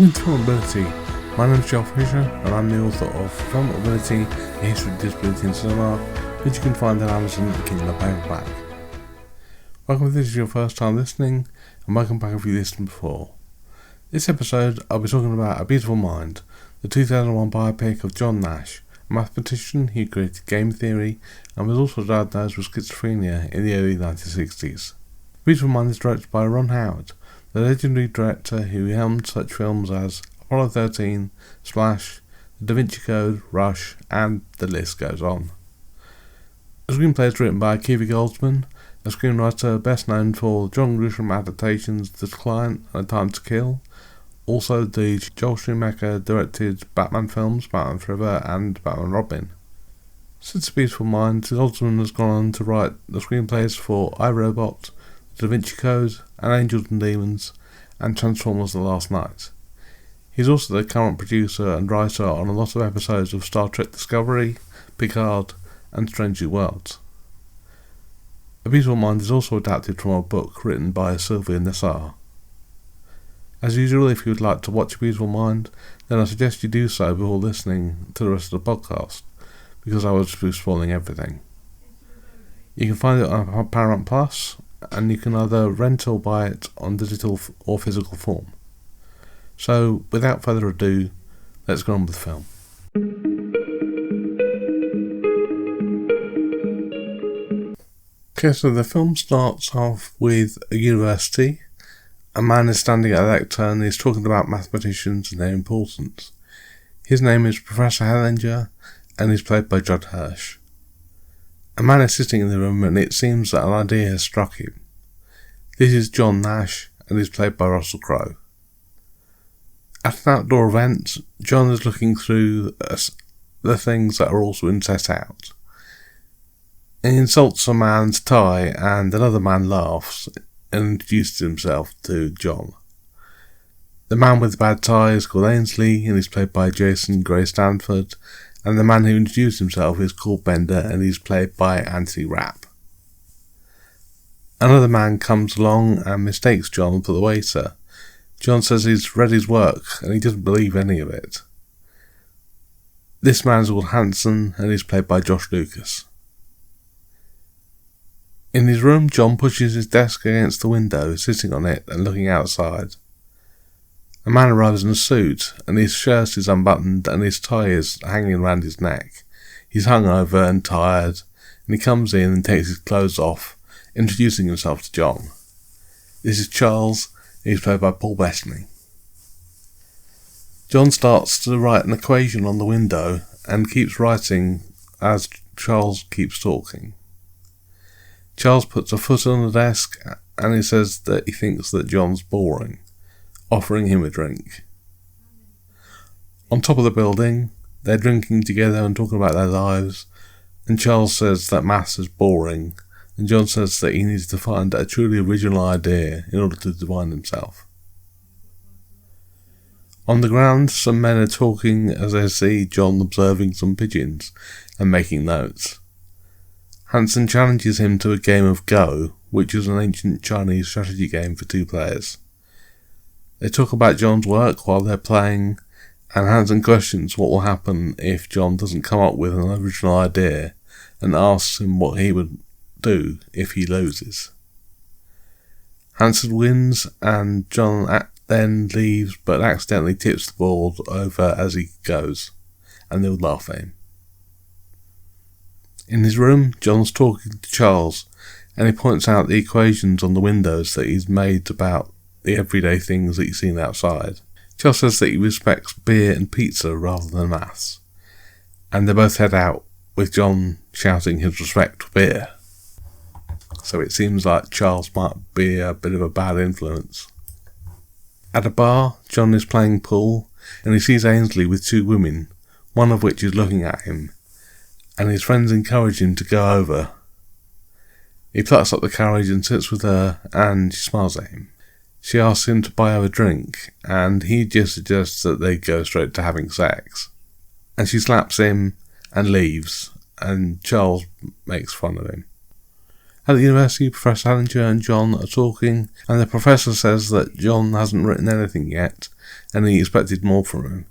Welcome to Filmability. My name is Joel Fisher and I'm the author of Filmability, A History of Disability in Cinema, which you can find on Amazon and Kindle paperback. Welcome if this is your first time listening, and welcome back if you listened before. This episode I'll be talking about A Beautiful Mind, the 2001 biopic of John Nash, a mathematician who created game theory and was also diagnosed with schizophrenia in the early 1960s. A Beautiful Mind is directed by Ron Howard, the legendary director who helmed such films as Apollo 13, Splash, The Da Vinci Code, Rush, and the list goes on. The screenplay is written by Kiwi Goldsman, a screenwriter best known for John Grisham adaptations The Client and A Time to Kill, also the Joel Schumacher directed Batman films Batman Forever and Batman Robin. Since A Beautiful Mind, Goldsman has gone on to write the screenplays for iRobot, Da Vinci Code, and Angels and Demons, and Transformers The Last Night. He's also the current producer and writer on a lot of episodes of Star Trek Discovery, Picard, and Strange New Worlds. A Beautiful Mind is also adapted from a book written by Sylvia Nassar. As usual, if you would like to watch A Beautiful Mind, then I suggest you do so before listening to the rest of the podcast, because I would be spoiling everything. You can find it on Paramount Plus, and you can either rent or buy it on digital or physical form. So, without further ado, let's go on with the film. Okay, so the film starts off with a university. A man is standing at a lectern and he's talking about mathematicians and their importance. His name is Professor Hellinger, and he's played by Judd Hirsch. A man is sitting in the room and it seems that an idea has struck him. This is John Nash and he's played by Russell Crowe. At an outdoor event, John is looking through the things that are also in set out. He insults a man's tie and another man laughs and introduces himself to John. The man with the bad tie is called Ainsley and he's played by Jason Gray Stanford, and the man who introduced himself is called Bender and he's played by Anthony Rapp. Another man comes along and mistakes John for the waiter. John says he's read his work and he doesn't believe any of it. This man's called Hanson and he's played by Josh Lucas. In his room, John pushes his desk against the window, sitting on it and looking outside. A man arrives in a suit, and his shirt is unbuttoned and his tie is hanging around his neck. He's hungover and tired, and he comes in and takes his clothes off, introducing himself to John. This is Charles, and he's played by Paul Bettany. John starts to write an equation on the window, and keeps writing as Charles keeps talking. Charles puts a foot on the desk, and he says that he thinks that John's boring, offering him a drink. On top of the building, they're drinking together and talking about their lives, and Charles says that maths is boring, and John says that he needs to find a truly original idea in order to define himself. On the ground, some men are talking as they see John observing some pigeons and making notes. Hanson challenges him to a game of Go, which is an ancient Chinese strategy game for two players. They talk about John's work while they're playing, and Hanson questions what will happen if John doesn't come up with an original idea, and asks him what he would do if he loses. Hanson wins, and John then leaves but accidentally tips the board over as he goes, and they'll laugh at him. In his room, John's talking to Charles, and he points out the equations on the windows that he's made about the everyday things that he's seen outside. Charles says that he respects beer and pizza rather than maths, and they both head out, with John shouting his respect for beer. So it seems like Charles might be a bit of a bad influence. At a bar, John is playing pool, and he sees Ainsley with two women, one of which is looking at him, and his friends encourage him to go over. He plucks up the courage and sits with her, and she smiles at him. She asks him to buy her a drink, and he just suggests that they go straight to having sex. And she slaps him and leaves, and Charles makes fun of him. At the university, Professor Hellinger and John are talking, and the professor says that John hasn't written anything yet, and he expected more from him.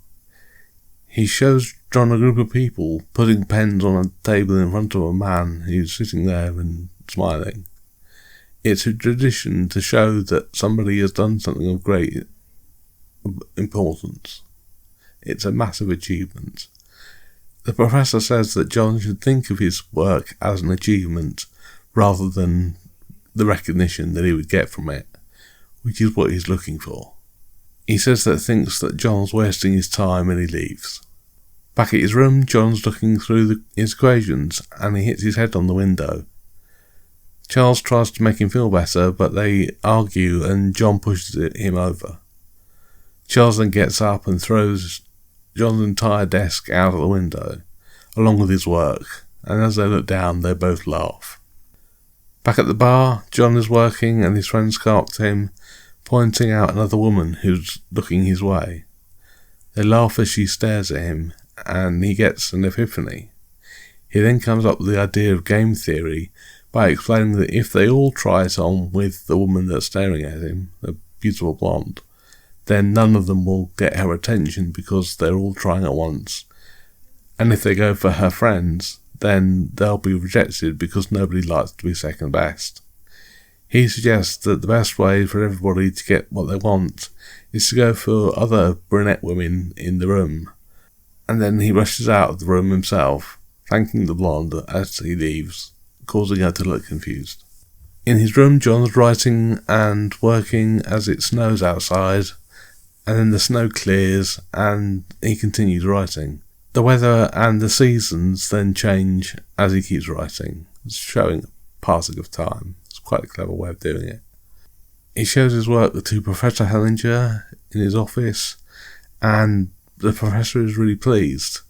He shows John a group of people putting pens on a table in front of a man who's sitting there and smiling. It's a tradition to show that somebody has done something of great importance. It's a massive achievement. The professor says that John should think of his work as an achievement rather than the recognition that he would get from it, which is what he's looking for. He says that thinks that John's wasting his time and he leaves. Back at his room, John's looking through his equations and he hits his head on the window. Charles tries to make him feel better, but they argue and John pushes him over. Charles then gets up and throws John's entire desk out of the window, along with his work, and as they look down, they both laugh. Back at the bar, John is working and his friends come up to him, pointing out another woman who's looking his way. They laugh as she stares at him, and he gets an epiphany. He then comes up with the idea of game theory by explaining that if they all try it on with the woman that's staring at him, the beautiful blonde, then none of them will get her attention because they're all trying at once. And if they go for her friends, then they'll be rejected because nobody likes to be second best. He suggests that the best way for everybody to get what they want is to go for other brunette women in the room. And then he rushes out of the room himself, thanking the blonde as he leaves, causing her to look confused. In his room, John's writing and working as it snows outside, and then the snow clears and he continues writing. The weather and the seasons then change as he keeps writing, showing passing of time. It's quite a clever way of doing it. He shows his work to Professor Hellinger in his office, and the professor is really pleased.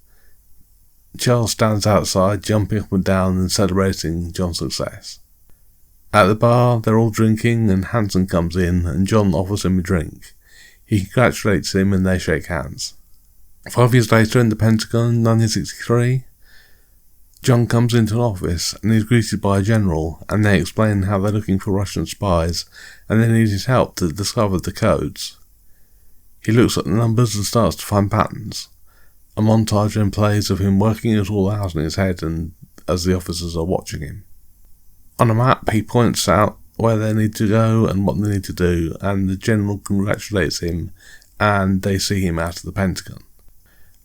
Charles stands outside, jumping up and down and celebrating John's success. At the bar, they're all drinking and Hanson comes in and John offers him a drink. He congratulates him and they shake hands. 5 years later in the Pentagon in 1963, John comes into an office and is greeted by a general, and they explain how they're looking for Russian spies and they need his help to discover the codes. He looks at the numbers and starts to find patterns. A montage then plays of him working it all out in his head and as the officers are watching him. On a map he points out where they need to go and what they need to do, and the general congratulates him and they see him out of the Pentagon.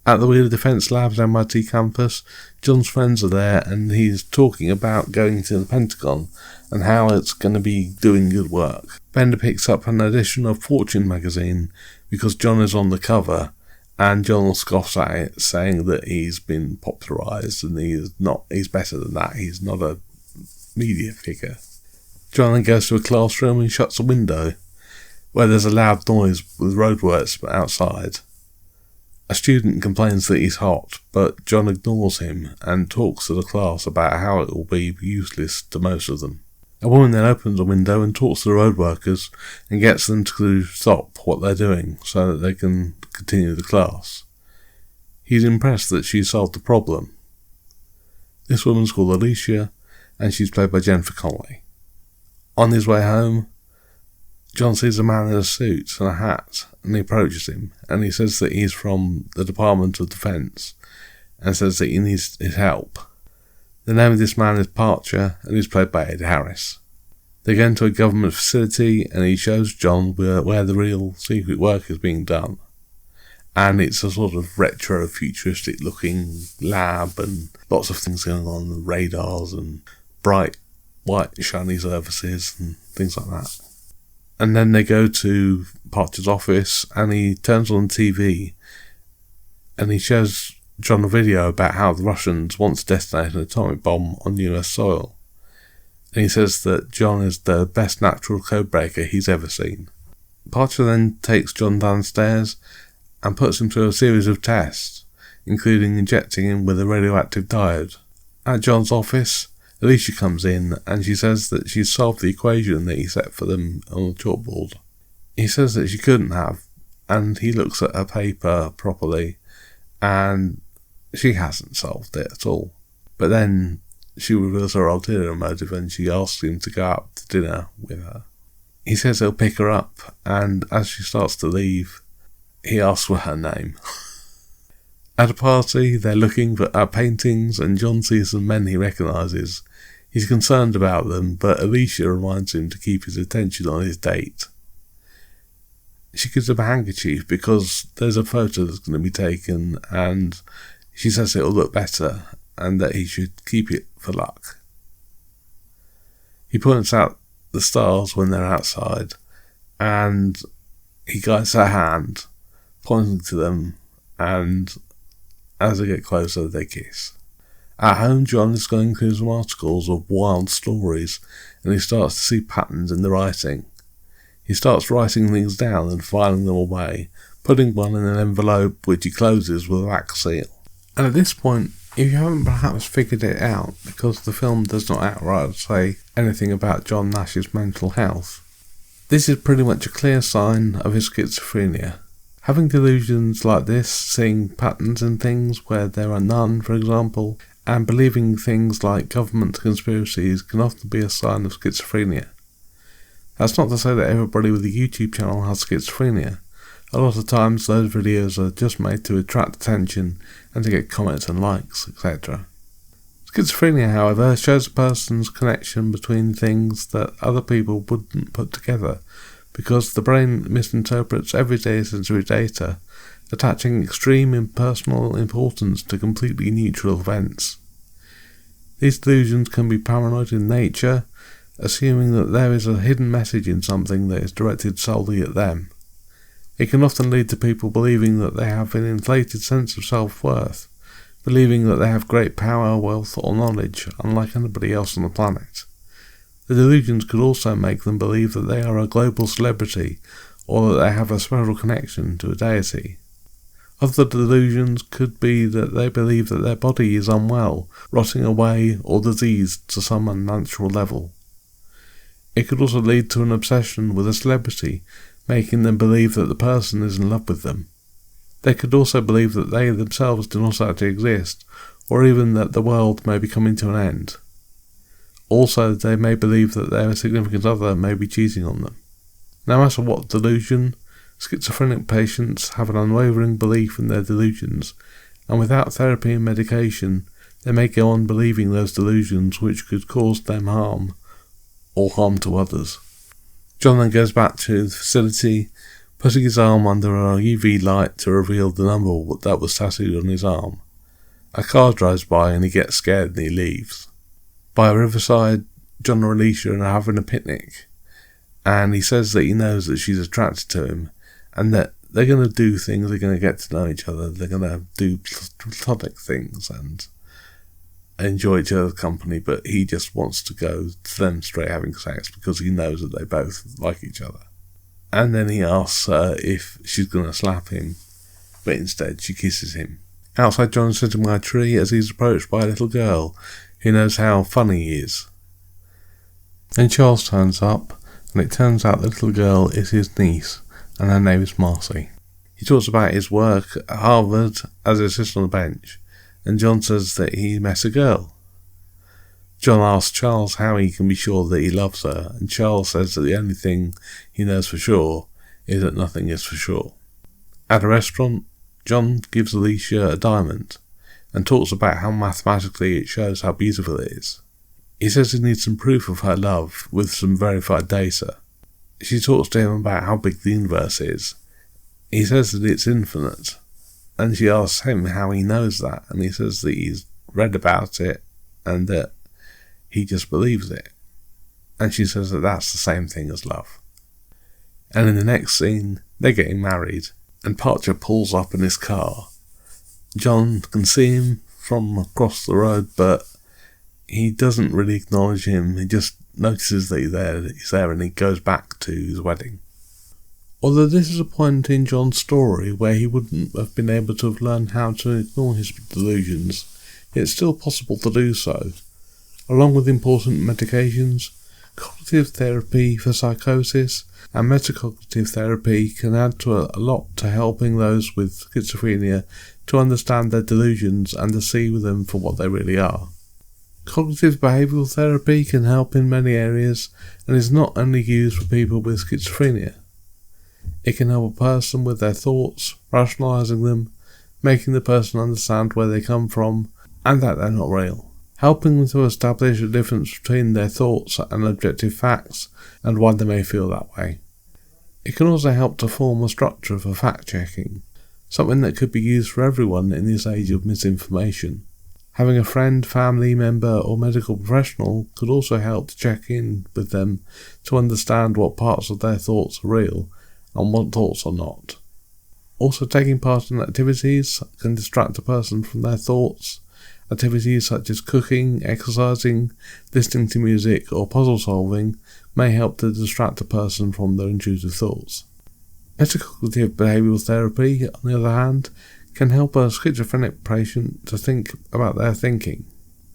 At the Wheeler Defence Labs MIT campus, John's friends are there and he's talking about going to the Pentagon and how it's going to be doing good work. Bender picks up an edition of Fortune magazine because John is on the cover, and John scoffs at it, saying that he's been popularised and he's better than that, he's not a media figure. John then goes to a classroom and shuts a window, where there's a loud noise with roadworks outside. A student complains that he's hot, but John ignores him and talks to the class about how it will be useless to most of them. A woman then opens a window and talks to the road workers and gets them to stop what they're doing so that they can continue the class. He's impressed that she solved the problem. This woman's called Alicia, and she's played by Jennifer Connelly. On his way home, John sees a man in a suit and a hat, and he approaches him, and he says that he's from the Department of Defence, and says that he needs his help. The name of this man is Parcher, and he's played by Ed Harris. They go into a government facility, and he shows John where the real secret work is being done. And it's a sort of retro, futuristic looking lab, and lots of things going on, radars and bright, white, shiny surfaces, and things like that. And then they go to Parcher's office, and he turns on TV, and he shows John a video about how the Russians want to detonate an atomic bomb on US soil. And he says that John is the best natural codebreaker he's ever seen. Parcher then takes John downstairs and puts him through a series of tests, including injecting him with a radioactive diode. At John's office, Alicia comes in and she says that she's solved the equation that he set for them on the chalkboard. He says that she couldn't have, and he looks at her paper properly, and she hasn't solved it at all. But then she reveals her ulterior motive and she asks him to go out to dinner with her. He says he'll pick her up, and as she starts to leave, he asks for her name. At a party, they're looking at paintings, and John sees some men he recognises. He's concerned about them, but Alicia reminds him to keep his attention on his date. She gives him a handkerchief because there's a photo that's going to be taken, and she says it'll look better and that he should keep it for luck. He points out the stars when they're outside, and he guides her hand, pointing to them, and as they get closer, they kiss. At home, John is going through some articles of wild stories, and he starts to see patterns in the writing. He starts writing things down and filing them away, putting one in an envelope which he closes with a wax seal. And at this point, if you haven't perhaps figured it out, because the film does not outright say anything about John Nash's mental health, this is pretty much a clear sign of his schizophrenia. Having delusions like this, seeing patterns in things where there are none, for example, and believing things like government conspiracies can often be a sign of schizophrenia. That's not to say that everybody with a YouTube channel has schizophrenia. A lot of times those videos are just made to attract attention and to get comments and likes, etc. Schizophrenia, however, shows a person's connection between things that other people wouldn't put together, because the brain misinterprets everyday sensory data, attaching extreme impersonal importance to completely neutral events. These delusions can be paranoid in nature, assuming that there is a hidden message in something that is directed solely at them. It can often lead to people believing that they have an inflated sense of self-worth, believing that they have great power, wealth, or knowledge, unlike anybody else on the planet. The delusions could also make them believe that they are a global celebrity, or that they have a special connection to a deity. Other delusions could be that they believe that their body is unwell, rotting away, or diseased to some unnatural level. It could also lead to an obsession with a celebrity, making them believe that the person is in love with them. They could also believe that they themselves do not actually exist, or even that the world may be coming to an end. Also, they may believe that their significant other may be cheating on them. No matter what delusion, schizophrenic patients have an unwavering belief in their delusions, and without therapy and medication, they may go on believing those delusions which could cause them harm, or harm to others. John then goes back to the facility, putting his arm under a UV light to reveal the number that was tattooed on his arm. A car drives by and he gets scared and he leaves. By a riverside, John and Alicia are having a picnic, and he says that he knows that she's attracted to him, and that they're going to do things, they're going to get to know each other, they're going to do platonic things and enjoy each other's company, but he just wants to go to them straight having sex because he knows that they both like each other. And then he asks her if she's going to slap him, but instead she kisses him. Outside, John is sitting by a tree as he's approached by a little girl who knows how funny he is. Then Charles turns up, and it turns out the little girl is his niece, and her name is Marcy. He talks about his work at Harvard as he sits on the bench, and John says that he met a girl. John asks Charles how he can be sure that he loves her, and Charles says that the only thing he knows for sure is that nothing is for sure. At a restaurant, John gives Alicia a diamond, and talks about how mathematically it shows how beautiful it is. He says he needs some proof of her love with some verified data. She talks to him about how big the universe is. He says that it's infinite, and she asks him how he knows that, and he says that he's read about it and that he just believes it. And she says that that's the same thing as love. And in the next scene, they're getting married, and Parcher pulls up in his car. John can see him from across the road, but he doesn't really acknowledge him. He just notices that he's there, and he goes back to his wedding. Although this is a point in John's story where he wouldn't have been able to have learned how to ignore his delusions, it's still possible to do so. Along with important medications, cognitive therapy for psychosis and metacognitive therapy can add to a lot to helping those with schizophrenia to understand their delusions and to see them for what they really are. Cognitive behavioural therapy can help in many areas and is not only used for people with schizophrenia. It can help a person with their thoughts, rationalising them, making the person understand where they come from, and that they're not real. Helping them to establish a difference between their thoughts and objective facts, and why they may feel that way. It can also help to form a structure for fact-checking, something that could be used for everyone in this age of misinformation. Having a friend, family member or medical professional could also help to check in with them to understand what parts of their thoughts are real and what thoughts are not. Also, taking part in activities can distract a person from their thoughts. Activities such as cooking, exercising, listening to music or puzzle solving may help to distract a person from their intrusive thoughts. Metacognitive behavioural therapy, on the other hand, can help a schizophrenic patient to think about their thinking.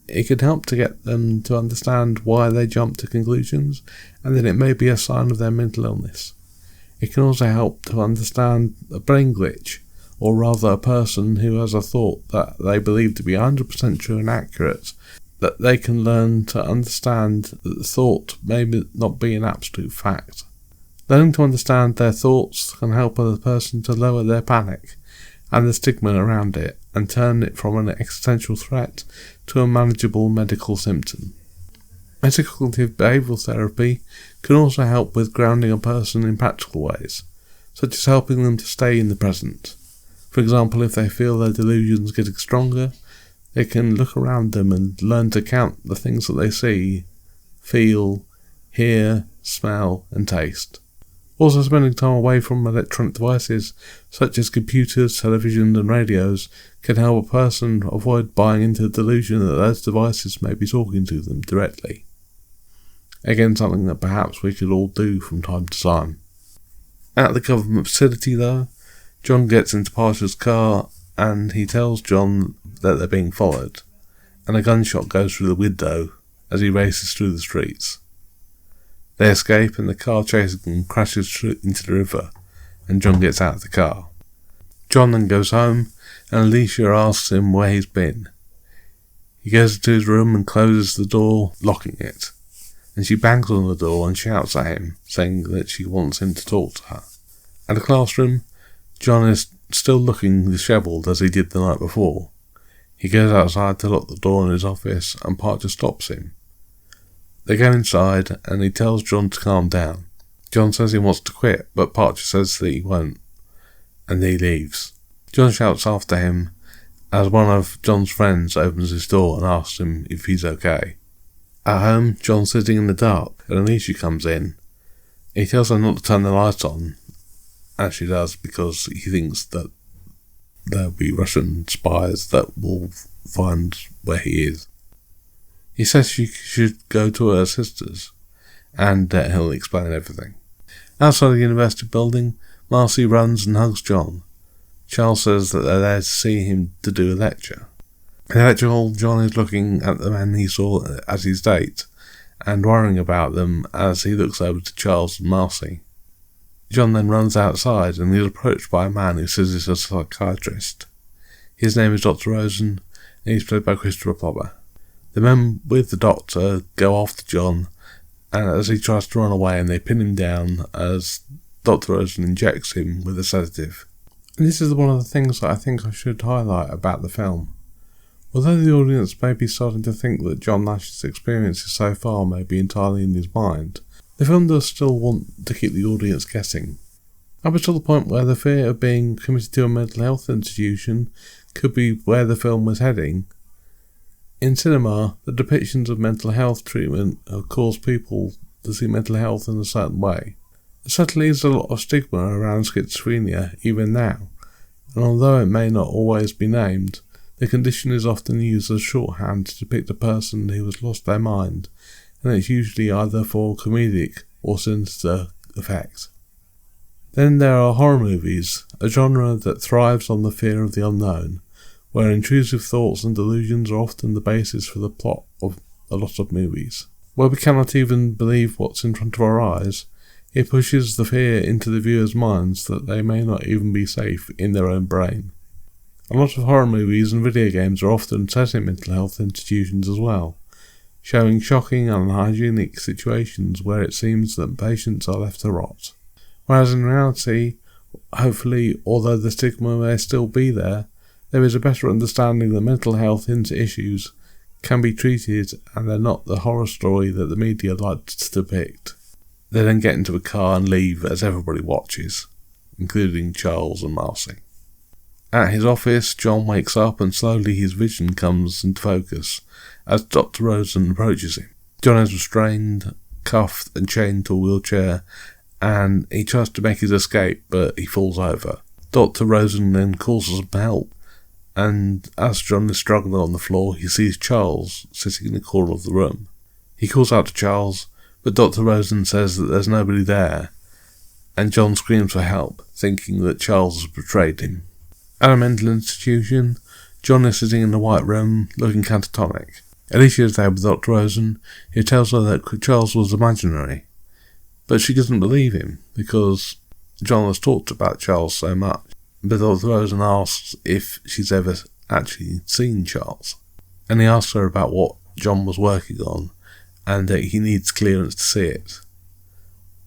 It can help to get them to understand why they jump to conclusions and that it may be a sign of their mental illness. It can also help to understand a brain glitch, or rather a person who has a thought that they believe to be 100% true and accurate, that they can learn to understand that the thought may not be an absolute fact. Learning to understand their thoughts can help a person to lower their panic and the stigma around it, and turn it from an existential threat to a manageable medical symptom. Metacognitive behavioural therapy can also help with grounding a person in practical ways, such as helping them to stay in the present. For example, if they feel their delusions getting stronger, they can look around them and learn to count the things that they see, feel, hear, smell and taste. Also, spending time away from electronic devices such as computers, television and radios can help a person avoid buying into the delusion that those devices may be talking to them directly. Again, something that perhaps we could all do from time to time. At the government facility though, John gets into Parcher's car and he tells John that they're being followed, and a gunshot goes through the window as he races through the streets. They escape and the car chasing them crashes into the river, and John gets out of the car. John then goes home and Alicia asks him where he's been. He goes into his room and closes the door, locking it, and she bangs on the door and shouts at him, saying that she wants him to talk to her. At the classroom, John is still looking dishevelled as he did the night before. He goes outside to lock the door in his office and Parcher stops him. They go inside and he tells John to calm down. John says he wants to quit, but Parcher says that he won't, and he leaves. John shouts after him as one of John's friends opens his door and asks him if he's okay. At home, John's sitting in the dark and Alicia comes in. He tells her not to turn the lights on, as she does, because he thinks that there'll be Russian spies that will find where he is. He says she should go to her sister's, and he'll explain everything. Outside the university building, Marcy runs and hugs John. Charles says that they're there to see him to do a lecture. In the lecture hall, John is looking at the men he saw as his date, and worrying about them as he looks over to Charles and Marcy. John then runs outside and is approached by a man who says he's a psychiatrist. His name is Dr. Rosen, and he's played by Christopher Plummer. The men with the doctor go after John, and as he tries to run away, and they pin him down as Dr. Rosen injects him with a sedative. And this is one of the things that I think I should highlight about the film. Although the audience may be starting to think that John Nash's experiences so far may be entirely in his mind, the film does still want to keep the audience guessing. Up until the point where the fear of being committed to a mental health institution could be where the film was heading. In cinema, the depictions of mental health treatment have caused people to see mental health in a certain way. There certainly is a lot of stigma around schizophrenia even now, and although it may not always be named, the condition is often used as shorthand to depict a person who has lost their mind, and it's usually either for comedic or sinister effect. Then there are horror movies, a genre that thrives on the fear of the unknown, where intrusive thoughts and delusions are often the basis for the plot of a lot of movies. Where we cannot even believe what's in front of our eyes, it pushes the fear into the viewer's minds that they may not even be safe in their own brain. A lot of horror movies and video games are often set in mental health institutions as well, showing shocking and unhygienic situations where it seems that patients are left to rot. Whereas in reality, hopefully, although the stigma may still be there is a better understanding that mental health issues can be treated and they're not the horror story that the media likes to depict. They then get into a car and leave as everybody watches, including Charles and Marcy. At his office, John wakes up and slowly his vision comes into focus as Dr. Rosen approaches him. John is restrained, cuffed and chained to a wheelchair, and he tries to make his escape, but he falls over. Dr. Rosen then calls for some help, and as John is struggling on the floor, he sees Charles sitting in the corner of the room. He calls out to Charles, but Dr. Rosen says that there's nobody there, and John screams for help, thinking that Charles has betrayed him. At a mental institution, John is sitting in the white room, looking catatonic. Alicia is there with Dr. Rosen, who tells her that Charles was imaginary, but she doesn't believe him, because John has talked about Charles so much. But Dr. Rosen asks if she's ever actually seen Charles, and he asks her about what John was working on, and that he needs clearance to see it.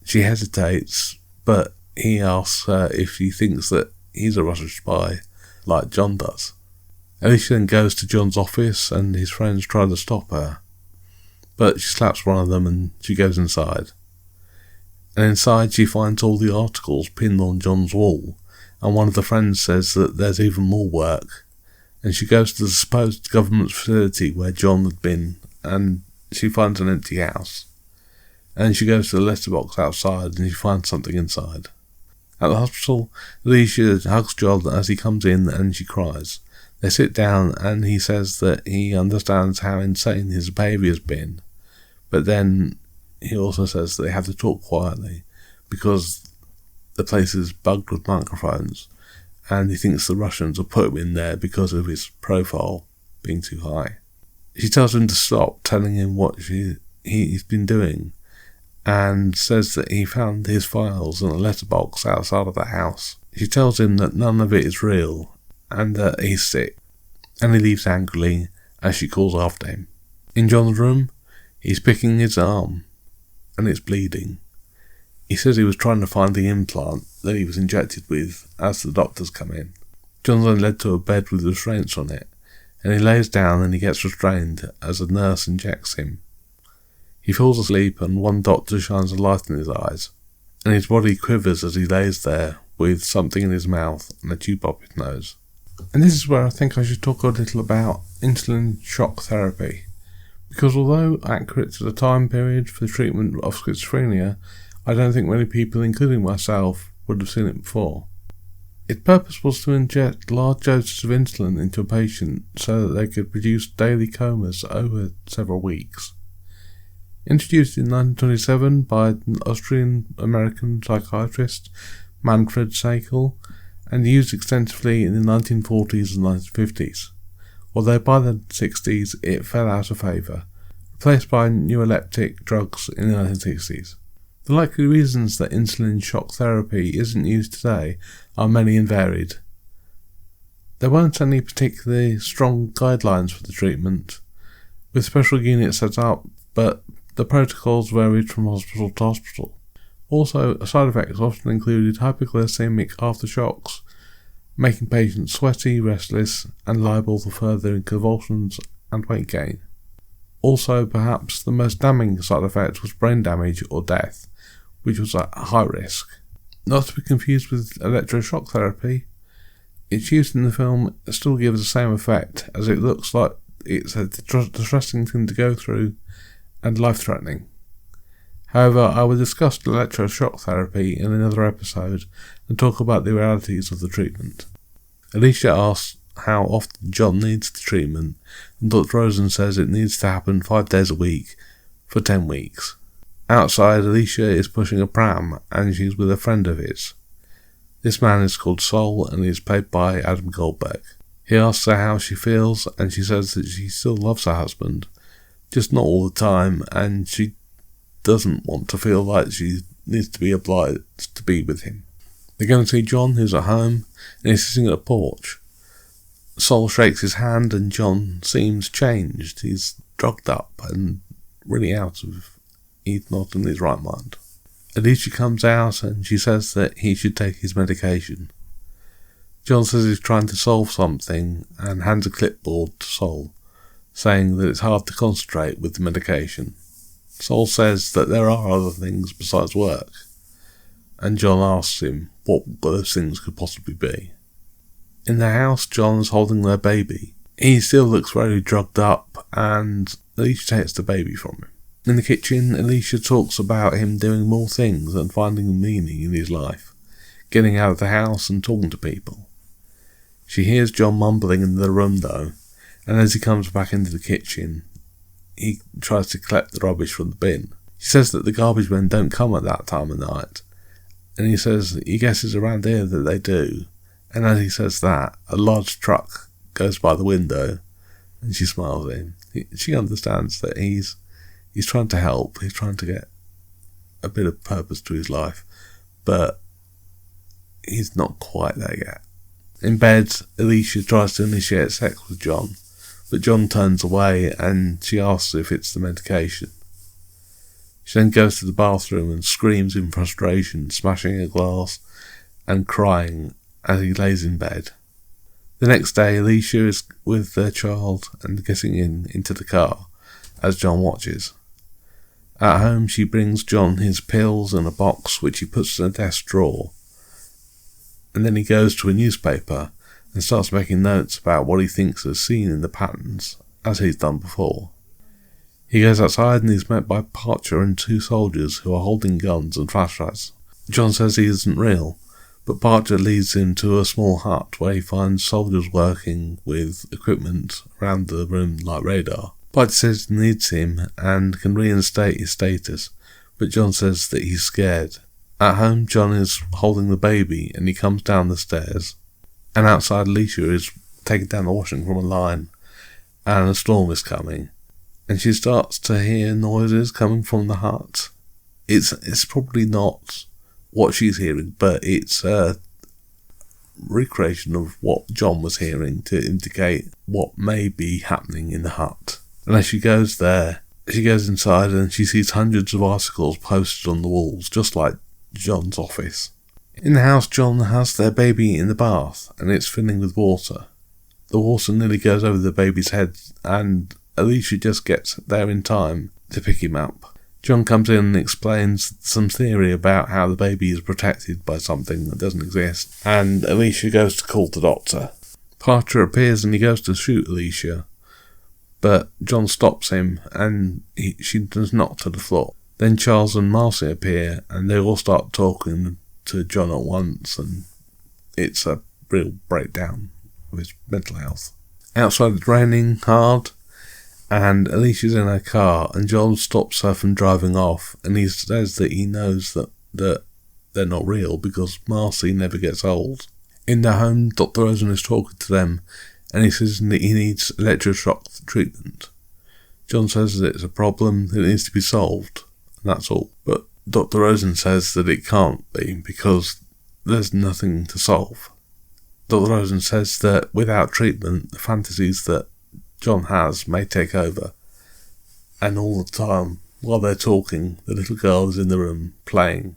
She hesitates, but he asks her if she thinks that he's a Russian spy, like John does. Alicia then goes to John's office, and his friends try to stop her, but she slaps one of them and she goes inside. And inside she finds all the articles pinned on John's wall, and one of the friends says that there's even more work, and she goes to the supposed government facility where John had been, and she finds an empty house. And she goes to the letterbox outside and she finds something inside. At the hospital, Alicia hugs John as he comes in and she cries. They sit down and he says that he understands how insane his behaviour has been, but then he also says that they have to talk quietly because the place is bugged with microphones, and he thinks the Russians have put him in there because of his profile being too high. She tells him to stop, telling him what he's been doing, and says that he found his files in a letterbox outside of the house. She tells him that none of it is real, and that he's sick, and he leaves angrily as she calls after him. In John's room, he's picking his arm, and it's bleeding. He says he was trying to find the implant that he was injected with as the doctors come in. John's then led to a bed with restraints on it, and he lays down and he gets restrained as a nurse injects him. He falls asleep and one doctor shines a light in his eyes, and his body quivers as he lays there with something in his mouth and a tube up his nose. And this is where I think I should talk a little about insulin shock therapy, because although accurate to the time period for the treatment of schizophrenia, I don't think many people, including myself, would have seen it before. Its purpose was to inject large doses of insulin into a patient so that they could produce daily comas over several weeks. Introduced in 1927 by an Austrian-American psychiatrist, Manfred Sakel, and used extensively in the 1940s and 1950s, although by the 60s it fell out of favour, replaced by neuroleptic drugs in the 1960s. The likely reasons that insulin shock therapy isn't used today are many and varied. There weren't any particularly strong guidelines for the treatment, with special units set up, but the protocols varied from hospital to hospital. Also, side effects often included hypoglycemic aftershocks, making patients sweaty, restless, and liable for further convulsions and weight gain. Also, perhaps the most damning side effect was brain damage or death, which was at high risk. Not to be confused with electroshock therapy, its use in the film still gives the same effect, as it looks like it's a distressing thing to go through and life-threatening. However, I will discuss electroshock therapy in another episode and talk about the realities of the treatment. Alicia asks how often John needs the treatment, and Dr. Rosen says it needs to happen 5 days a week for 10 weeks. Outside, Alicia is pushing a pram and she's with a friend of his. This man is called Sol and is played by Adam Goldberg. He asks her how she feels and she says that she still loves her husband, just not all the time, and she doesn't want to feel like she needs to be obliged to be with him. They go and see John, who's at home, and he's sitting at a porch. Sol shakes his hand and John seems changed. He's drugged up and really he's not in his right mind. Alicia comes out and she says that he should take his medication. John says he's trying to solve something and hands a clipboard to Sol, saying that it's hard to concentrate with the medication. Sol says that there are other things besides work, and John asks him what those things could possibly be. In the house, John's holding their baby. He still looks very drugged up, and Alicia takes the baby from him. In the kitchen, Alicia talks about him doing more things and finding meaning in his life, getting out of the house and talking to people. She hears John mumbling in the room though, and as he comes back into the kitchen, he tries to collect the rubbish from the bin. She says that the garbage men don't come at that time of night, and he says he guesses around here that they do, and as he says that, a large truck goes by the window, and she smiles at him. She understands that he's trying to help, he's trying to get a bit of purpose to his life, but he's not quite there yet. In bed, Alicia tries to initiate sex with John, but John turns away and she asks if it's the medication. She then goes to the bathroom and screams in frustration, smashing a glass and crying as he lays in bed. The next day, Alicia is with their child and getting into the car as John watches. At home, she brings John his pills and a box which he puts in a desk drawer. And then he goes to a newspaper and starts making notes about what he thinks is seen in the patterns, as he's done before. He goes outside and is met by Parcher and two soldiers who are holding guns and flashlights. John says he isn't real, but Parcher leads him to a small hut where he finds soldiers working with equipment around the room like radar. Parcher says he needs him and can reinstate his status, but John says that he's scared. At home, John is holding the baby and he comes down the stairs, and outside Alicia is taking down the washing from a line, and a storm is coming, and she starts to hear noises coming from the hut. It's probably not what she's hearing, but it's a recreation of what John was hearing to indicate what may be happening in the hut. And as she goes there, she goes inside and she sees hundreds of articles posted on the walls, just like John's office. In the house, John has their baby in the bath, and it's filling with water. The water nearly goes over the baby's head, and Alicia just gets there in time to pick him up. John comes in and explains some theory about how the baby is protected by something that doesn't exist, and Alicia goes to call the doctor. Parcher appears and he goes to shoot Alicia, but John stops him and she does knock to the floor. Then Charles and Marcy appear and they all start talking to John at once, and it's a real breakdown of his mental health. Outside it's raining hard, and Alicia's in her car and John stops her from driving off, and he says that he knows that they're not real because Marcy never gets old. In their home, Dr. Rosen is talking to them and he says that he needs electroshock treatment. John says that it's a problem that needs to be solved, and that's all. But Dr. Rosen says that it can't be because there's nothing to solve. Dr. Rosen says that without treatment, the fantasies that John has may take over, and all the time, while they're talking, the little girl is in the room playing.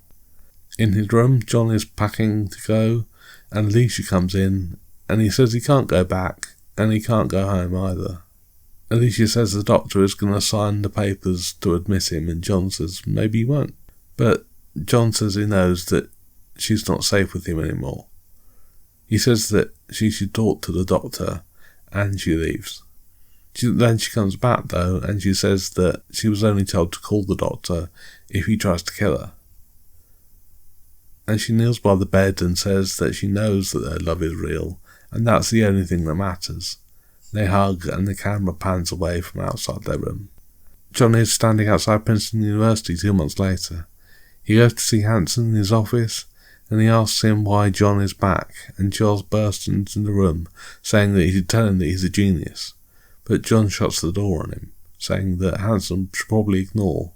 In his room, John is packing to go, and Alicia comes in, and he says he can't go back, and he can't go home either. Alicia says the doctor is going to sign the papers to admit him, and John says maybe he won't. But John says he knows that she's not safe with him anymore. He says that she should talk to the doctor, and she leaves. Then she comes back though, and she says that she was only told to call the doctor if he tries to kill her. And she kneels by the bed and says that she knows that their love is real, and that's the only thing that matters. They hug, and the camera pans away from outside their room. John is standing outside Princeton University 2 months later. He goes to see Hanson in his office, and he asks him why John is back, and Charles bursts into the room, saying that he should tell him that he's a genius. But John shuts the door on him, saying that Hanson should probably ignore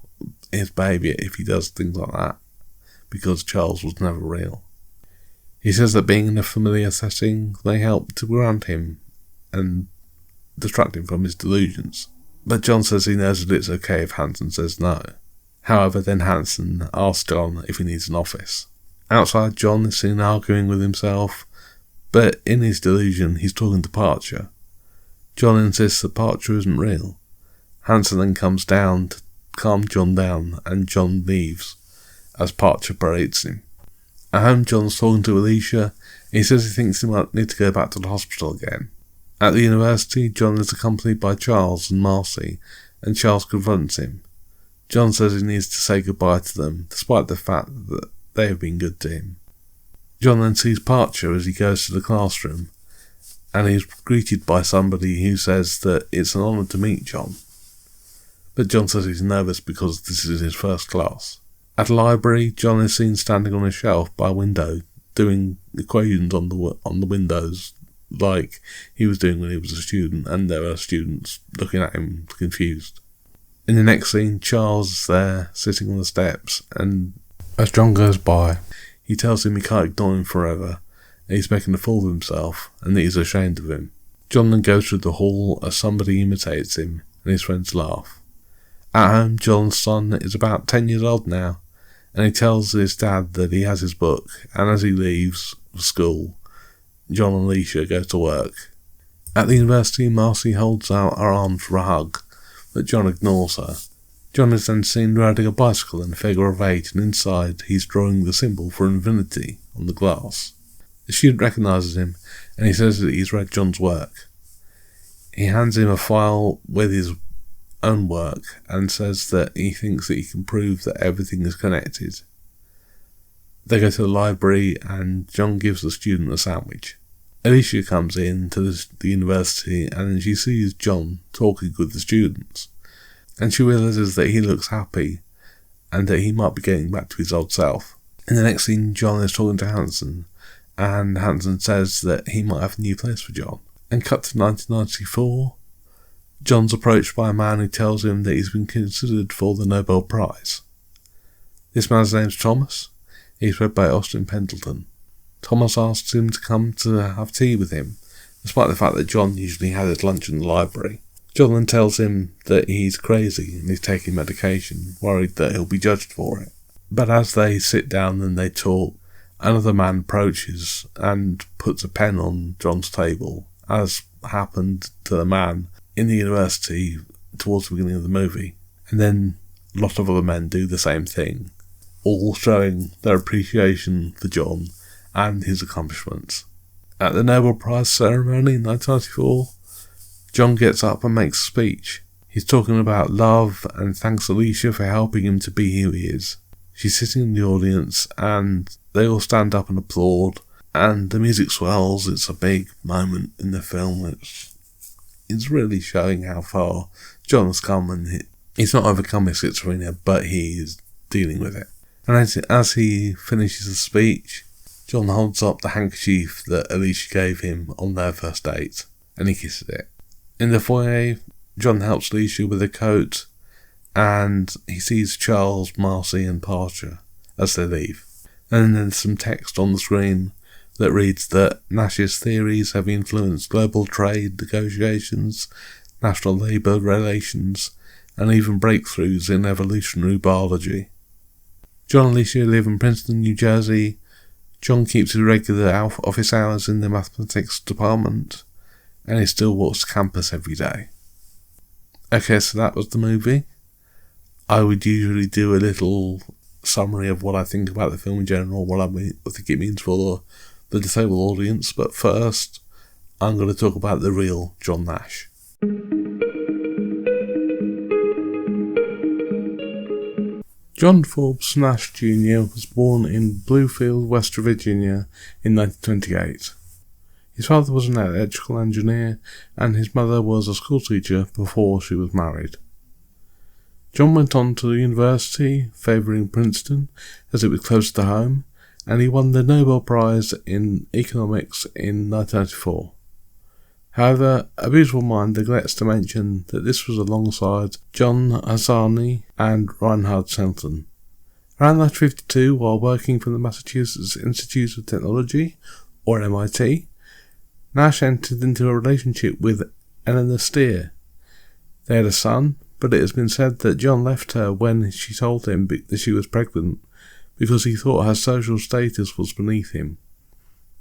his behaviour if he does things like that, because Charles was never real. He says that being in a familiar setting may help to ground him and distract him from his delusions. But John says he knows that it's okay if Hanson says no. However, then Hansen asks John if he needs an office. Outside, John is seen arguing with himself, but in his delusion he's talking to Parcher. John insists that Parcher isn't real. Hansen then comes down to calm John down, and John leaves as Parcher berates him. At home, John's talking to Alicia. He says he thinks he might need to go back to the hospital again. At the university, John is accompanied by Charles and Marcy, and Charles confronts him. John says he needs to say goodbye to them, despite the fact that they have been good to him. John then sees Parcher as he goes to the classroom, and he's greeted by somebody who says that it's an honour to meet John. But John says he's nervous because this is his first class. At the library, John is seen standing on a shelf by a window, doing equations on the windows, like he was doing when he was a student, and there are students looking at him confused. In the next scene, Charles is there, sitting on the steps, and as John goes by, he tells him he can't ignore him forever, and he's making a fool of himself, and that he's ashamed of him. John then goes through the hall as somebody imitates him, and his friends laugh. At home, John's son is about 10 years old now, and he tells his dad that he has his book, and as he leaves for school, John and Alicia go to work. At the university, Marcy holds out her arms for a hug, but John ignores her. John is then seen riding a bicycle in a figure of 8, and inside he's drawing the symbol for infinity on the glass. The student recognises him, and he says that he's read John's work. He hands him a file with his own work, and says that he thinks that he can prove that everything is connected. They go to the library, and John gives the student a sandwich. Alicia comes in to the university, and she sees John talking with the students, and she realises that he looks happy, and that he might be getting back to his old self. In the next scene, John is talking to Hansen, and Hansen says that he might have a new place for John. And cut to 1994, John's approached by a man who tells him that he's been considered for the Nobel Prize. This man's name's Thomas. He's played by Austin Pendleton. Thomas asks him to come to have tea with him, despite the fact that John usually had his lunch in the library. John then tells him that he's crazy and he's taking medication, worried that he'll be judged for it. But as they sit down and they talk, another man approaches and puts a pen on John's table, as happened to the man in the university towards the beginning of the movie. And then a lot of other men do the same thing, all showing their appreciation for John and his accomplishments. At the Nobel Prize ceremony in 1994, John gets up and makes a speech. He's talking about love and thanks Alicia for helping him to be who he is. She's sitting in the audience and they all stand up and applaud, and the music swells. It's a big moment in the film. It's really showing how far John has come, and he's not overcome his schizophrenia, but he is dealing with it. And as he finishes the speech, John holds up the handkerchief that Alicia gave him on their first date, and he kisses it. In the foyer, John helps Alicia with a coat, and he sees Charles, Marcy and Parcher as they leave. And then there's some text on the screen that reads that Nash's theories have influenced global trade negotiations, national labour relations, and even breakthroughs in evolutionary biology. John and Alicia live in Princeton, New Jersey. John keeps his regular office hours in the mathematics department, and he still walks to campus every day. Okay, so that was the movie. I would usually do a little summary of what I think about the film in general, what I think it means for the disabled audience, but first, I'm going to talk about the real John Nash. John Forbes Nash Jr. was born in Bluefield, West Virginia in 1928. His father was an electrical engineer and his mother was a schoolteacher before she was married. John went on to university, favouring Princeton as it was close to home, and he won the Nobel Prize in Economics in 1994. However, a beautiful mind neglects to mention that this was alongside John Hassani and Reinhard Selten. Around 1952, while working for the Massachusetts Institute of Technology, or MIT, Nash entered into a relationship with Eleanor Steer. They had a son, but it has been said that John left her when she told him that she was pregnant because he thought her social status was beneath him.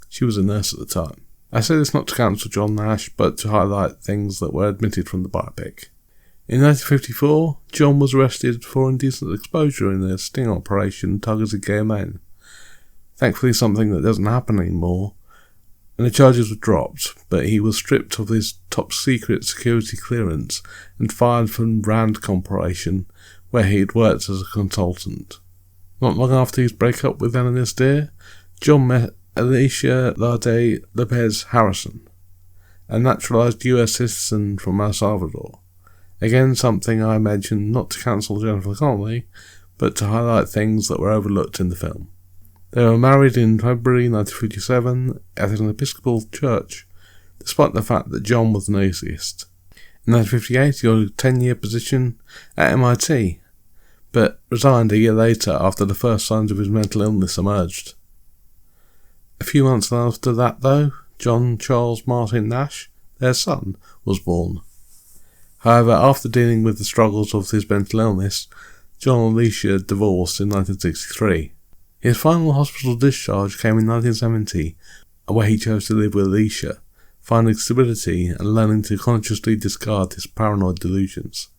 She was a nurse at the time. I say this not to cancel John Nash, but to highlight things that were admitted from the biopic. In 1954, John was arrested for indecent exposure in a sting operation targeting gay men. Thankfully something that doesn't happen anymore, and the charges were dropped, but he was stripped of his top-secret security clearance and fired from Rand Corporation, where he had worked as a consultant. Not long after his breakup with Alanis Deer, John met Alicia Larde Lopez Harrison, a naturalized US citizen from El Salvador. Again, something I mentioned not to cancel Jennifer Connelly, but to highlight things that were overlooked in the film. They were married in February 1957 at an Episcopal church, despite the fact that John was an atheist. In 1958 he got a 10-year position at MIT, but resigned a year later after the first signs of his mental illness emerged. A few months after that, though, John Charles Martin Nash, their son, was born. However, after dealing with the struggles of his mental illness, John and Alicia divorced in 1963. His final hospital discharge came in 1970, where he chose to live with Alicia, finding stability and learning to consciously discard his paranoid delusions.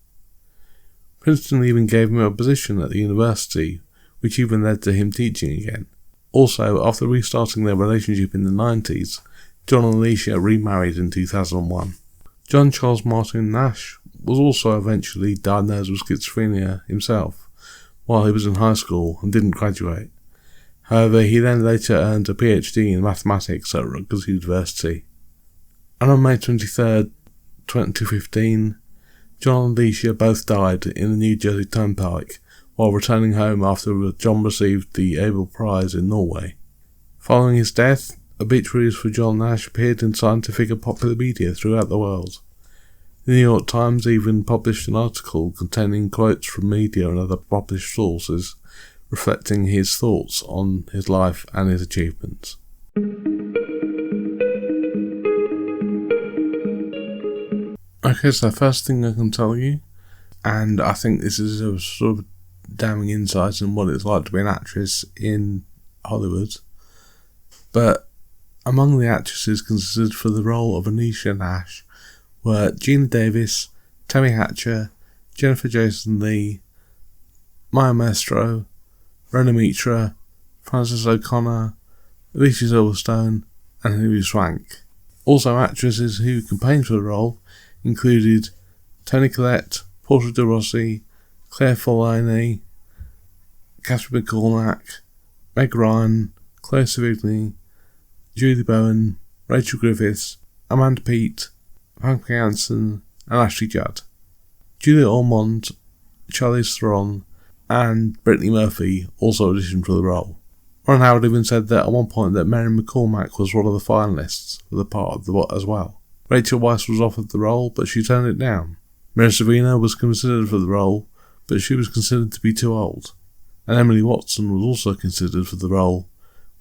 Princeton even gave him a position at the university, which even led to him teaching again. Also, after restarting their relationship in the 90s, John and Alicia remarried in 2001. John Charles Martin Nash was also eventually diagnosed with schizophrenia himself while he was in high school and didn't graduate. However, he then later earned a PhD in mathematics at Rutgers University. And on May 23rd, 2015, John and Alicia both died in the New Jersey Turnpike while returning home after John received the Abel Prize in Norway. Following his death, obituaries for John Nash appeared in scientific and popular media throughout the world. The New York Times even published an article containing quotes from media and other published sources reflecting his thoughts on his life and his achievements. Okay, so the first thing I can tell you, and I think this is a sort of damning insight in what it's like to be an actress in Hollywood, but among the actresses considered for the role of Anisha Nash were Gina Davis, Tammy Hatcher, Jennifer Jason Leigh, Maya Maestro, Rona Mitra, Frances O'Connor, Alicia Silverstone, and Hilary Swank. Also, actresses who campaigned for the role included Toni Collette, Portia de Rossi, Claire Forlani, Catherine McCormack, Meg Ryan, Claire Savigny, Julie Bowen, Rachel Griffiths, Amanda Peet, Frank Hansen, and Ashley Judd. Julia Ormond, Charlize Theron, and Brittany Murphy also auditioned for the role. Ron Howard even said that at one point that Mary McCormack was one of the finalists for the part of the as well. Rachel Weisz was offered the role, but she turned it down. Mira Sorvino was considered for the role, but she was considered to be too old. And Emily Watson was also considered for the role,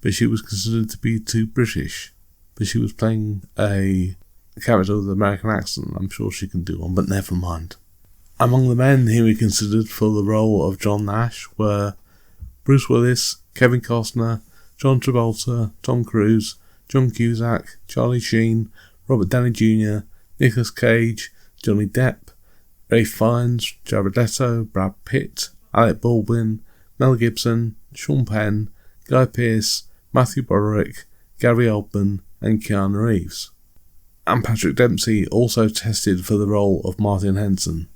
but she was considered to be too British. But she was playing a character with an American accent. I'm sure she can do one, but never mind. Among the men who were considered for the role of John Nash were Bruce Willis, Kevin Costner, John Travolta, Tom Cruise, John Cusack, Charlie Sheen, Robert Downey Jr., Nicolas Cage, Johnny Depp, Ralph Fiennes, Jared Leto, Brad Pitt, Alec Baldwin, Mel Gibson, Sean Penn, Guy Pearce, Matthew Broderick, Gary Oldman, and Keanu Reeves. And Patrick Dempsey also tested for the role of Martin Henson.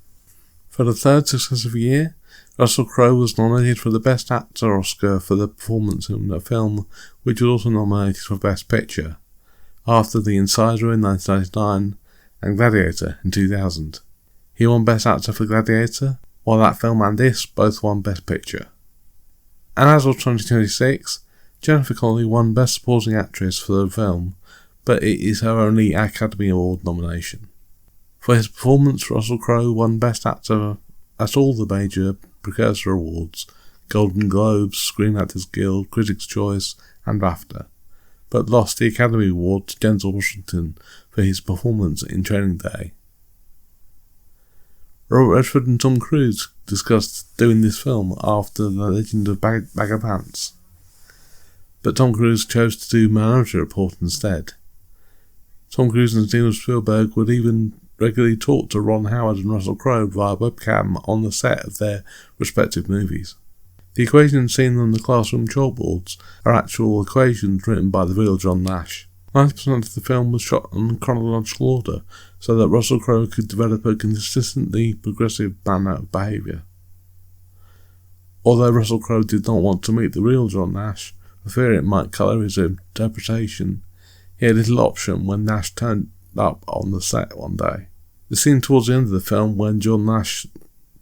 For the third successive year, Russell Crowe was nominated for the Best Actor Oscar for the performance in a film which was also nominated for Best Picture, after The Insider in 1999 and Gladiator in 2000. He won Best Actor for Gladiator, while that film and this both won Best Picture. And as of 2026, Jennifer Connelly won Best Supporting Actress for the film, but it is her only Academy Award nomination. For his performance, Russell Crowe won Best Actor at all the major precursor awards, Golden Globes, Screen Actors Guild, Critics' Choice, and BAFTA, but lost the Academy Award to Denzel Washington for his performance in Training Day. Robert Redford and Tom Cruise discussed doing this film after The Legend of Bagger Pants, but Tom Cruise chose to do Minority Report instead. Tom Cruise and Steven Spielberg would even regularly talk to Ron Howard and Russell Crowe via webcam on the set of their respective movies. The equations seen on the classroom chalkboards are actual equations written by the real John Nash. 90% of the film was shot in chronological order so that Russell Crowe could develop a consistently progressive manner of behaviour. Although Russell Crowe did not want to meet the real John Nash, for fear it might colour his interpretation, he had little option when Nash turned up on the set one day. The scene towards the end of the film when John Nash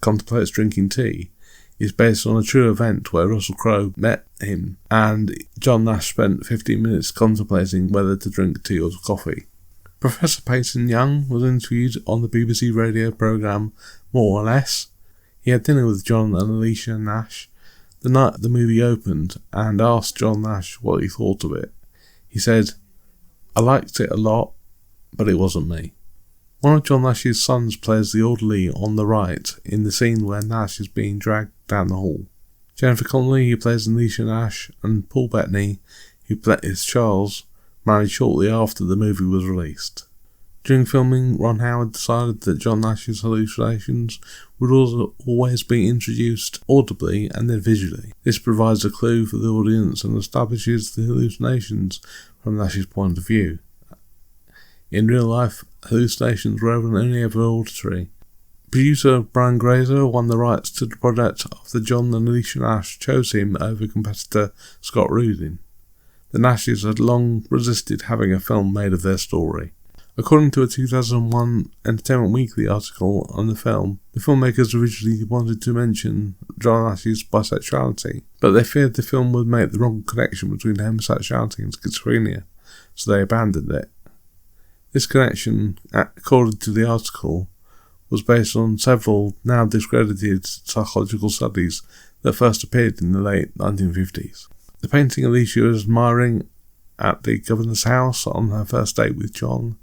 contemplates drinking tea is based on a true event where Russell Crowe met him and John Nash spent 15 minutes contemplating whether to drink tea or coffee. Professor Peyton Young was interviewed on the BBC radio programme More or Less. He had dinner with John and Alicia Nash the night the movie opened and asked John Nash what he thought of it. He said, "I liked it a lot, but it wasn't me." One of John Nash's sons plays the orderly on the right in the scene where Nash is being dragged down the hall. Jennifer Connelly, who plays Alicia Nash, and Paul Bettany, who plays Charles, married shortly after the movie was released. During filming, Ron Howard decided that John Nash's hallucinations would always be introduced audibly and then visually. This provides a clue for the audience and establishes the hallucinations from Nash's point of view. In real life, hallucinations were only ever auditory. Producer Brian Grazer won the rights to the project after John and Alicia Nash chose him over competitor Scott Rudin. The Nashes had long resisted having a film made of their story. According to a 2001 Entertainment Weekly article on the film, the filmmakers originally wanted to mention John Nash's bisexuality, but they feared the film would make the wrong connection between homosexuality and schizophrenia, so they abandoned it. This connection, according to the article, was based on several now discredited psychological studies that first appeared in the late 1950s. The painting Alicia is admiring at the governor's house on her first date with John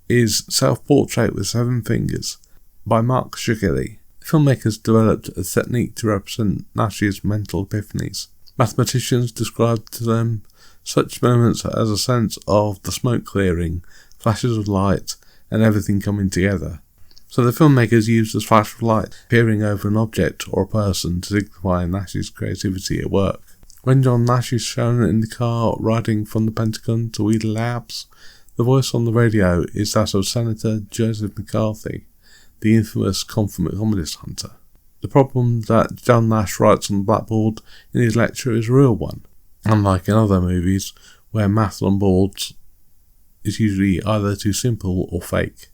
is Self-Portrait with Seven Fingers by Mark Shigely. The filmmakers developed a technique to represent Nash's mental epiphanies. Mathematicians described to them such moments as a sense of the smoke clearing, flashes of light, and everything coming together. So the filmmakers used a flash of light appearing over an object or a person to signify Nash's creativity at work. When John Nash is shown in the car riding from the Pentagon to Wheeler Labs, the voice on the radio is that of Senator Joseph McCarthy, the infamous communist hunter. The problem that John Nash writes on the blackboard in his lecture is a real one, unlike in other movies where math on boards is usually either too simple or fake.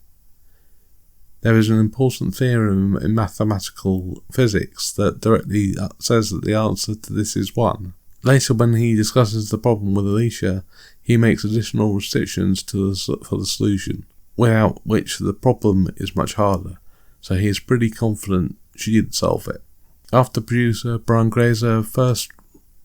There is an important theorem in mathematical physics that directly says that the answer to this is 1. Later, when he discusses the problem with Alicia, he makes additional restrictions for the solution, without which the problem is much harder, so he is pretty confident she didn't solve it. After producer Brian Grazer first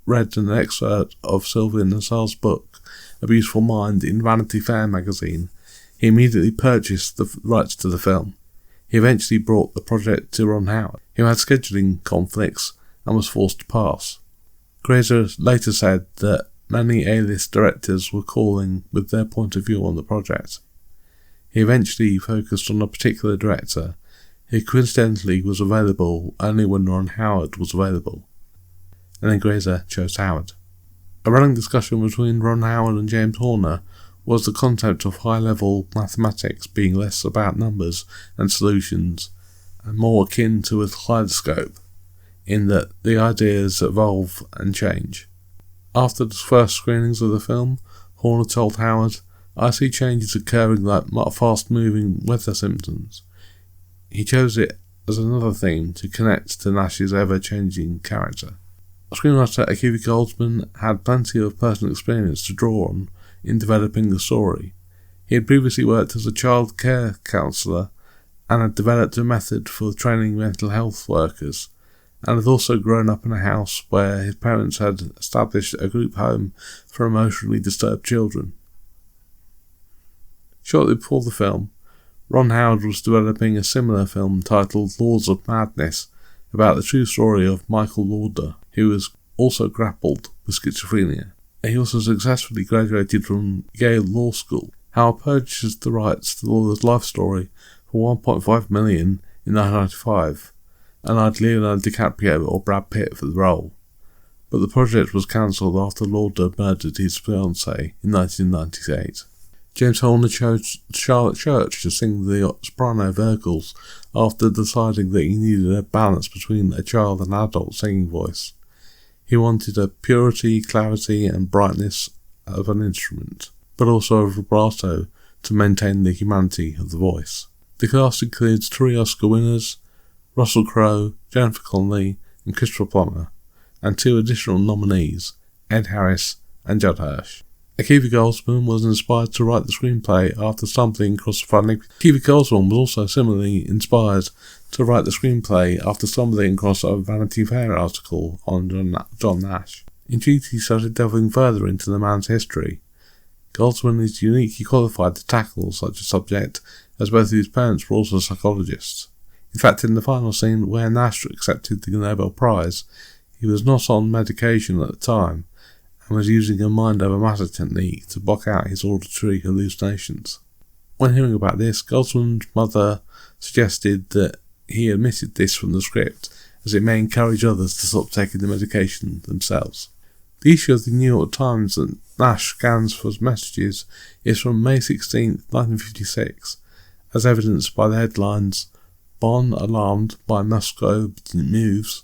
read an excerpt of Sylvia Nassar's book, A Beautiful Mind, in Vanity Fair magazine, he immediately purchased the rights to the film. He eventually brought the project to Ron Howard, who had scheduling conflicts and was forced to pass. Grazer later said that many A-list directors were calling with their point of view on the project. He eventually focused on a particular director who coincidentally was available only when Ron Howard was available, and then Grazer chose Howard. A running discussion between Ron Howard and James Horner was the concept of high-level mathematics being less about numbers and solutions and more akin to a kaleidoscope, in that the ideas evolve and change. After the first screenings of the film, Horner told Howard, "I see changes occurring like fast-moving weather symptoms." He chose it as another theme to connect to Nash's ever-changing character. Screenwriter Akiva Goldsman had plenty of personal experience to draw on in developing the story. He had previously worked as a child care counsellor and had developed a method for training mental health workers, and had also grown up in a house where his parents had established a group home for emotionally disturbed children. Shortly before the film, Ron Howard was developing a similar film titled Laws of Madness, about the true story of Michael Lauder, who was also grappled with schizophrenia. He also successfully graduated from Yale Law School. Howard purchased the rights to Lauder's life story for $1.5 million in 1995, and hired Leonardo DiCaprio or Brad Pitt for the role. But the project was cancelled after Lauder murdered his fiancée in 1998. James Horner chose Charlotte Church to sing the soprano vocals after deciding that he needed a balance between a child and adult singing voice. He wanted a purity, clarity and brightness of an instrument, but also a vibrato to maintain the humanity of the voice. The cast includes 3 Oscar winners, Russell Crowe, Jennifer Connelly and Christopher Plummer, and 2 additional nominees, Ed Harris and Judd Hirsch. Akiva Goldsman was inspired to write the screenplay after stumbling across a funny... Akiva Goldsman was also similarly inspired to write the screenplay after stumbling across a Vanity Fair article on John Nash. Intrigued, he started delving further into the man's history. Goldsman is uniquely qualified to tackle such a subject, as both of his parents were also psychologists. In fact, in the final scene where Nash accepted the Nobel Prize, he was not on medication at the time, and was using a mind-over-matter technique to block out his auditory hallucinations. When hearing about this, Goldsman's mother suggested that he omitted this from the script, as it may encourage others to stop taking the medication themselves. The issue of the New York Times that Nash scans for messages is from May 16, 1956, as evidenced by the headlines "Bonn alarmed by Moscow moves"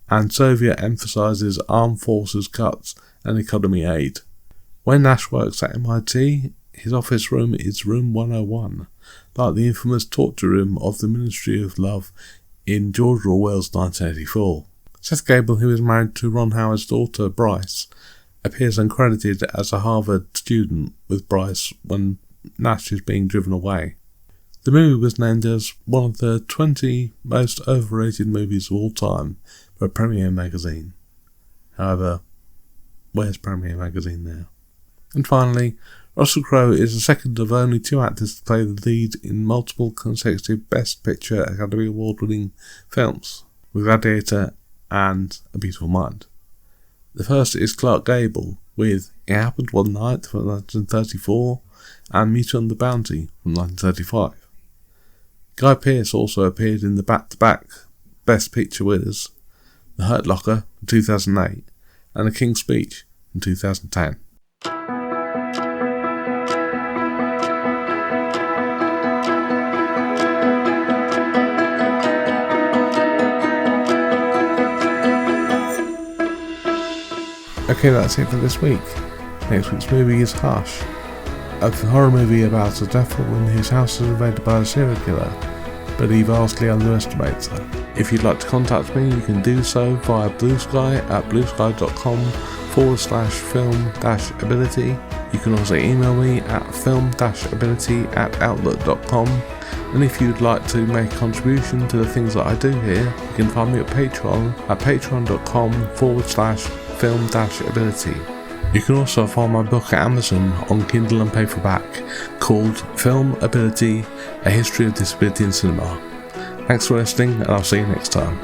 and "Soviet emphasises armed forces cuts and economy aid." When Nash works at MIT, his office room is room 101, like the infamous torture room of the Ministry of Love in George Orwell's 1984. Seth Gable, who is married to Ron Howard's daughter Bryce, appears uncredited as a Harvard student with Bryce when Nash is being driven away. The movie was named as one of the 20 most overrated movies of all time by Premiere magazine. However, where's Premiere magazine now? And finally, Russell Crowe is the second of only 2 actors to play the lead in multiple consecutive Best Picture Academy Award-winning films, with Gladiator and A Beautiful Mind. The first is Clark Gable with It Happened One Night from 1934 and Meet on the Bounty from 1935. Guy Pearce also appeared in the back-to-back Best Picture winners, The Hurt Locker in 2008 and The King's Speech in 2010. Okay, that's it for this week. Next week's movie is Hush, a horror movie about a deaf woman whose house is invaded by a serial killer, but he vastly underestimates her. If you'd like to contact me, you can do so via Bluesky at bluesky.com/film-ability. You can also email me at film-ability@outlook.com. And if you'd like to make a contribution to the things that I do here, you can find me at Patreon at patreon.com/film-ability. You can also find my book at Amazon on Kindle and paperback called Filmability, A History of Disability in Cinema. Thanks for listening, and I'll see you next time.